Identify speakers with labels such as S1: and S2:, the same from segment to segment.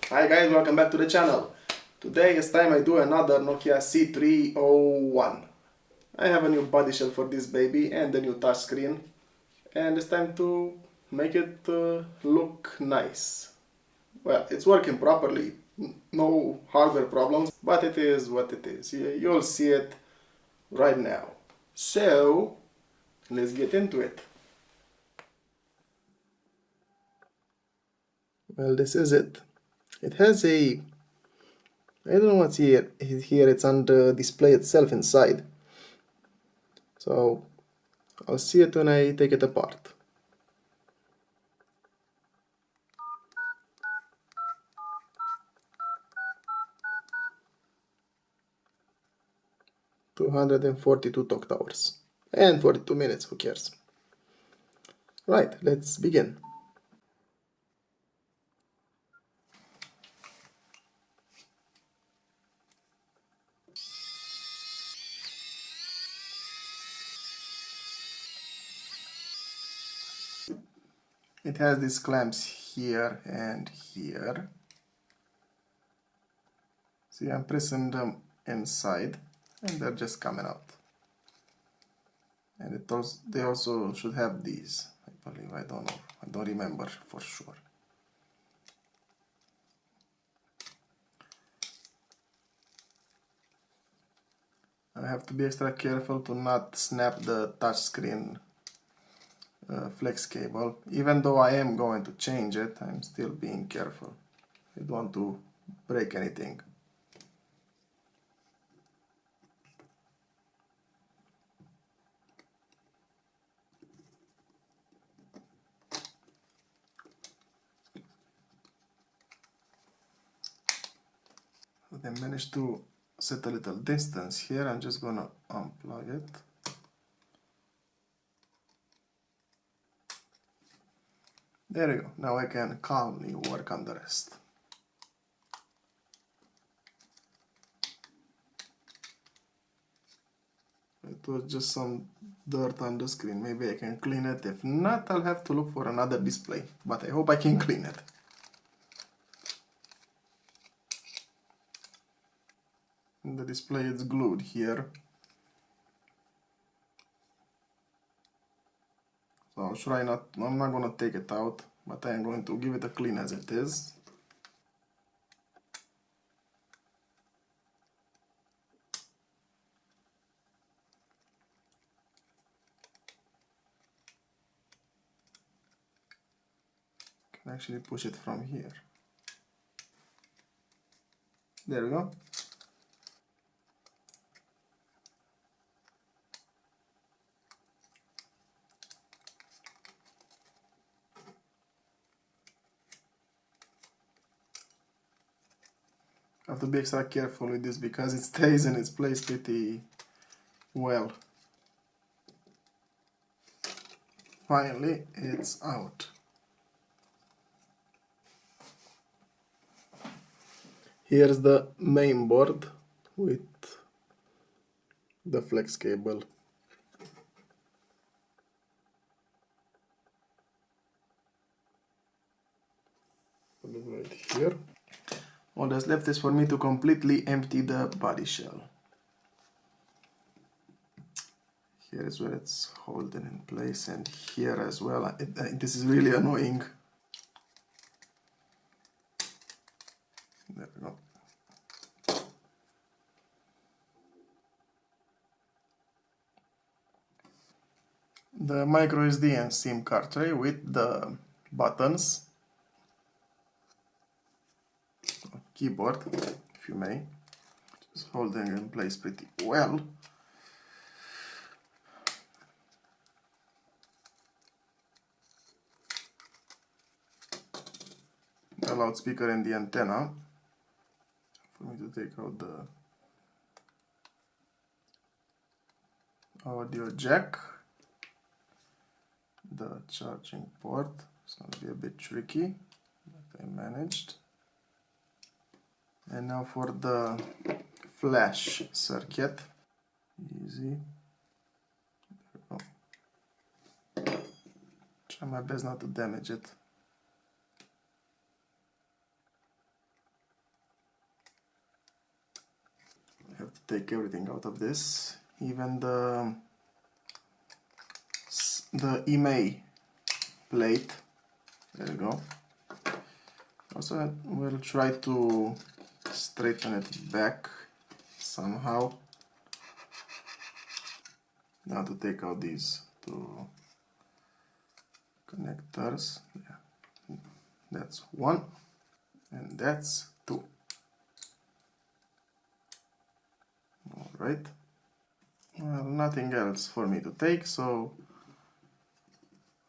S1: Hi guys, welcome back to the channel. Today it's time I do another Nokia C3-01. I have a new body shell for this baby and a new touchscreen, and it's time to make it look nice. Well, it's working properly, no hardware problems, but it is what it is. You'll see it right now. So, let's get into it. Well, this is it. It has a, I don't know what's here. Here it's on the display itself inside. So I'll see it when I take it apart. "242 talk hours and 42 minutes, who cares? Right, let's begin. It has these clamps here and here. See, I'm pressing them inside and they're just coming out. And they also should have these, I believe. I don't know, I don't remember for sure. I have to be extra careful to not snap the touchscreen flex cable. Even though I am going to change it, I'm still being careful. I don't want to break anything. I managed to set a little distance here. I'm just gonna unplug it. There we go. Now I can calmly work on the rest. It was just some dirt on the screen. Maybe I can clean it. If not, I'll have to look for another display. But I hope I can clean it. And the display is glued here. So I'll try not, I'm not gonna take it out, but I am going to give it a clean as it is. Can actually push it from here. There we go. I have to be extra careful with this because it stays in its place pretty well. Finally, it's out. Here's the main board with the flex cable. Put it right here. All that's left is for me to completely empty the body shell. Here is where it's holding in place, and here as well. This is really annoying. There we go. The micro SD and SIM card tray with the buttons, keyboard, if you may, just holding in place pretty well. The loudspeaker and the antenna for me to take out the audio jack. The charging port is going to be a bit tricky, but I managed. And now for the flash circuit. Easy. There we go. Try my best not to damage it. take everything out of this, even the EMA plate. There you go. Also, we'll try to straighten it back somehow. Now to take out these two connectors. Yeah. That's one, and that's two. Alright. Well, nothing else for me to take, so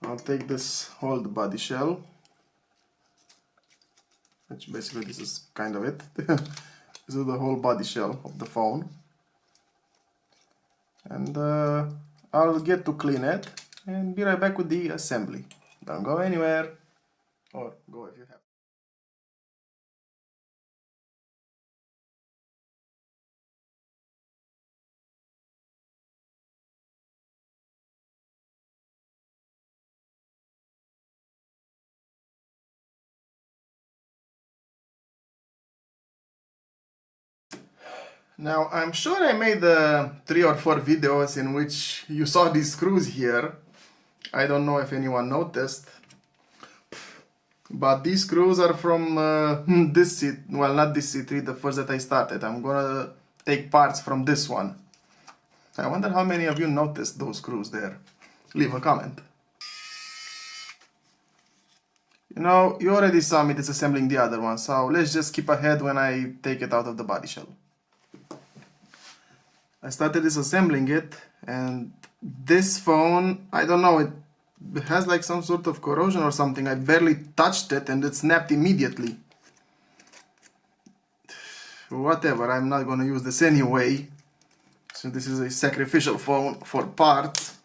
S1: I'll take this old body shell, which basically this is kind of it. This is the whole body shell of the phone. And I'll get to clean it and be right back with the assembly. Don't go anywhere, or go if you have. Now, I'm sure I made 3 or 4 videos in which you saw these screws here. I don't know if anyone noticed, but these screws are from this well, not this C3, the first that I started. I'm gonna take parts from this one. I wonder how many of you noticed those screws there. Leave a comment. You know, you already saw me disassembling the other one, so let's just skip ahead when I take it out of the body shell. I started disassembling it, and this phone, I don't know, it has like some sort of corrosion or something. I barely touched it and it snapped immediately. Whatever, I'm not gonna use this anyway. So this is a sacrificial phone for parts.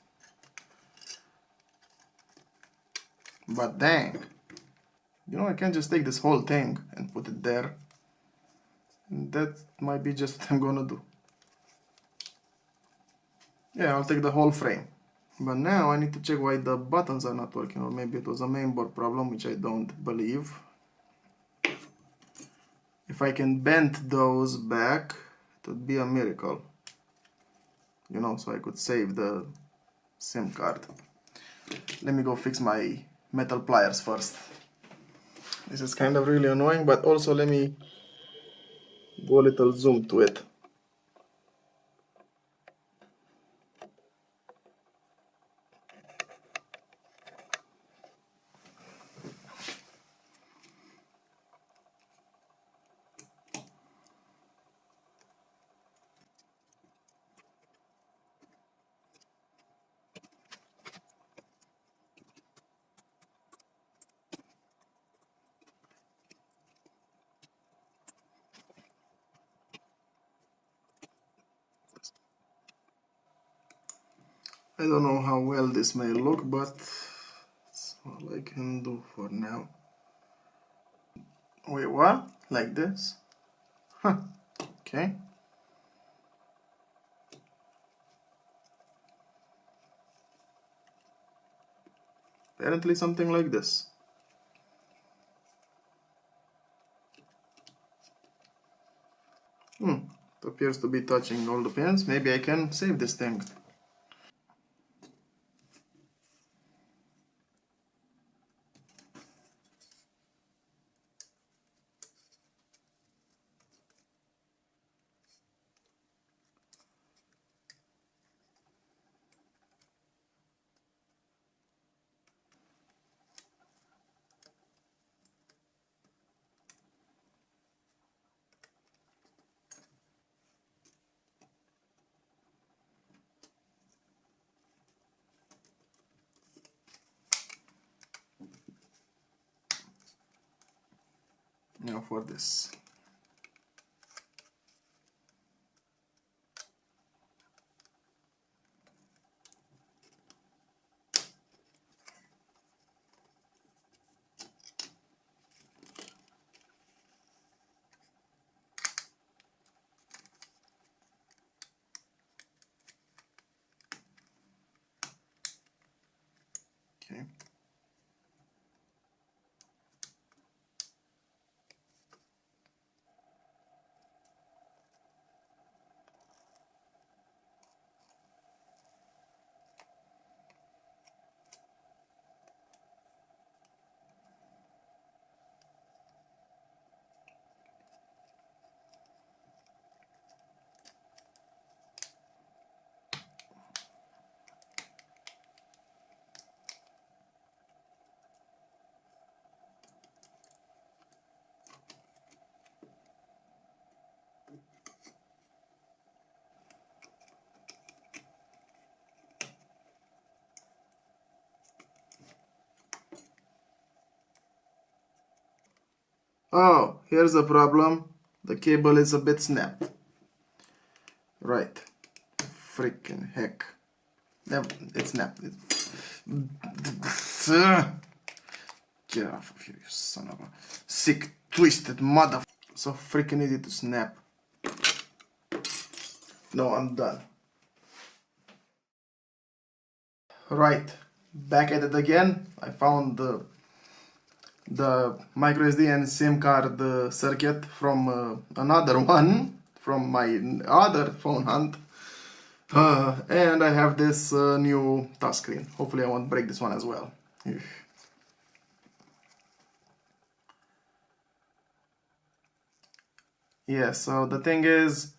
S1: But dang. You know, I can just take this whole thing and put it there. And that might be just what I'm gonna do. Yeah, I'll take the whole frame. But now I need to check why the buttons are not working, or maybe it was a mainboard problem, which I don't believe. If I can bend those back, it would be a miracle. You know, so I could save the SIM card. Let me go fix my metal pliers first. This is kind of really annoying, but also let me go a little zoom to it. I don't know how well this may look, but it's all I can do for now. Wait, what? Like this? Huh. Okay. Apparently something like this. It appears to be touching all the pins. Maybe I can save this thing. Now for this. Okay. Oh, here's the problem. The cable is a bit snapped. Right. Freaking heck. It's snapped. Get off of here, you son of a sick, twisted mother. So freaking easy to snap. No, I'm done. Right. Back at it again. I found the micro SD and SIM card circuit from another one from my other phone hunt, and I have this new touchscreen. Hopefully I won't break this one as well. Yeah, so the thing is,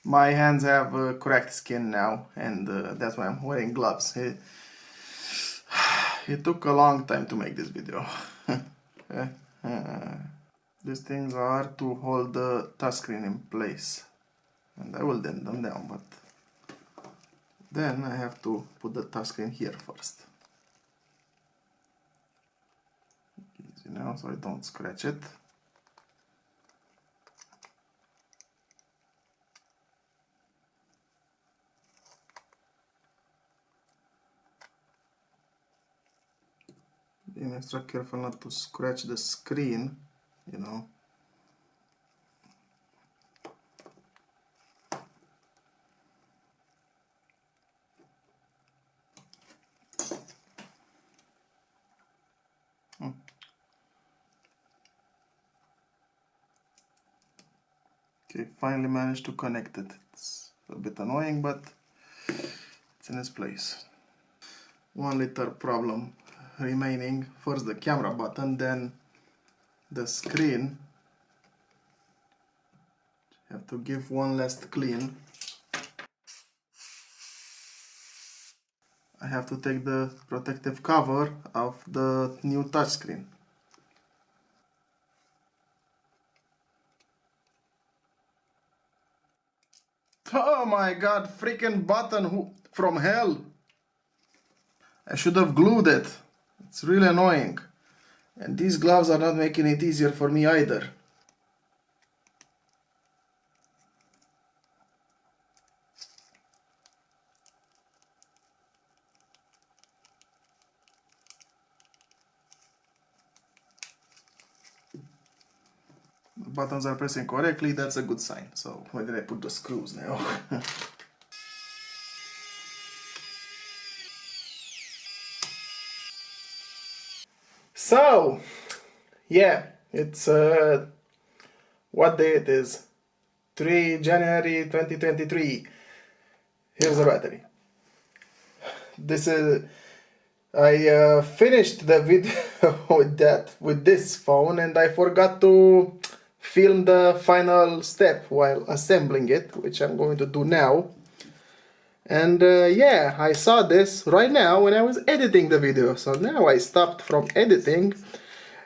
S1: my hands have cracked skin now, and that's why I'm wearing gloves. It took a long time to make this video. These things are to hold the touchscreen in place, and I will bend them down, but then I have to put the touchscreen here first. Easy now, so I don't scratch it. Being extra careful not to scratch the screen, you know. Okay, finally managed to connect it. It's a bit annoying, but it's in its place. 1 little problem remaining. First the camera button, then the screen. Have to give one last clean. I have to take the protective cover of the new touchscreen. Oh my god, freaking button from hell! I should have glued it. It's really annoying. And these gloves are not making it easier for me either. The buttons are pressing correctly, that's a good sign. So where did I put the screws now? So, yeah, it's what day it is? 3 January 2023. Here's the battery. This is I finished the video with this phone, and I forgot to film the final step while assembling it, which I'm going to do now. And yeah, I saw this right now when I was editing the video, so now I stopped from editing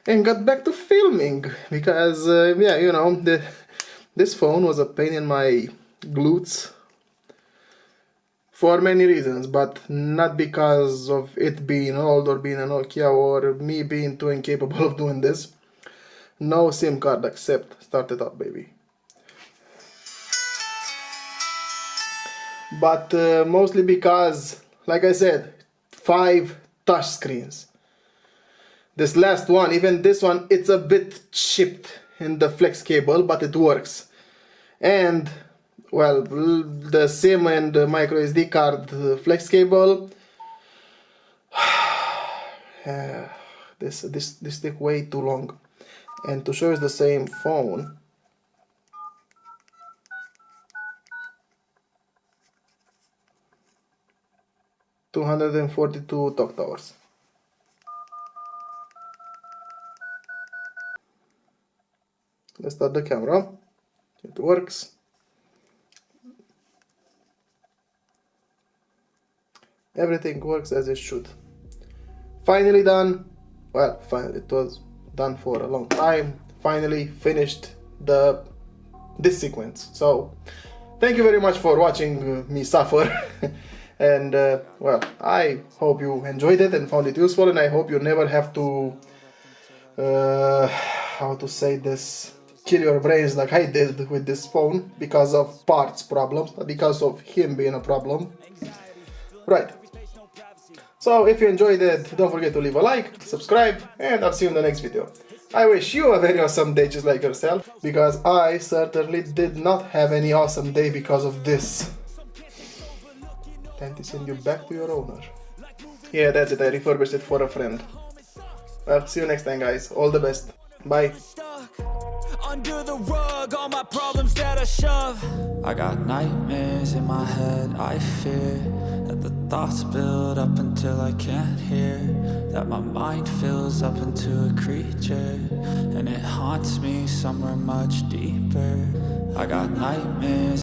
S1: and got back to filming, because yeah, you know, this phone was a pain in my glutes for many reasons, but not because of it being old or being a Nokia or me being too incapable of doing this. No SIM card accept. Start it up, baby. But mostly because, like I said, 5 touch screens. This last one, even this one, it's a bit chipped in the flex cable, but it works. And well, the SIM and the micro SD card flex cable, this take way too long. And to show us the same phone, $242 talk towers. Let's start the camera. It works. Everything works as it should. Finally done. Well, finally, it was done for a long time. Finally finished this sequence. So thank you very much for watching me suffer. And well, I hope you enjoyed it and found it useful, and I hope you never have to how to say this, kill your brains like I did with this phone because of parts problems, not because of him being a problem. Right. So if you enjoyed it, don't forget to leave a like, subscribe, and I'll see you in the next video. I wish you a very awesome day just like yourself, because I certainly did not have any awesome day because of this. Time to send you back to your owner. Yeah, that's it, I refurbished it for a friend. Well, see you next time guys, all the best. Bye.
S2: Under the rug, all my problems that I shove. I got nightmares in my head, I fear that the thoughts build up until I can't hear, that my mind fills up into a creature, and it haunts me somewhere much deeper. I got nightmares.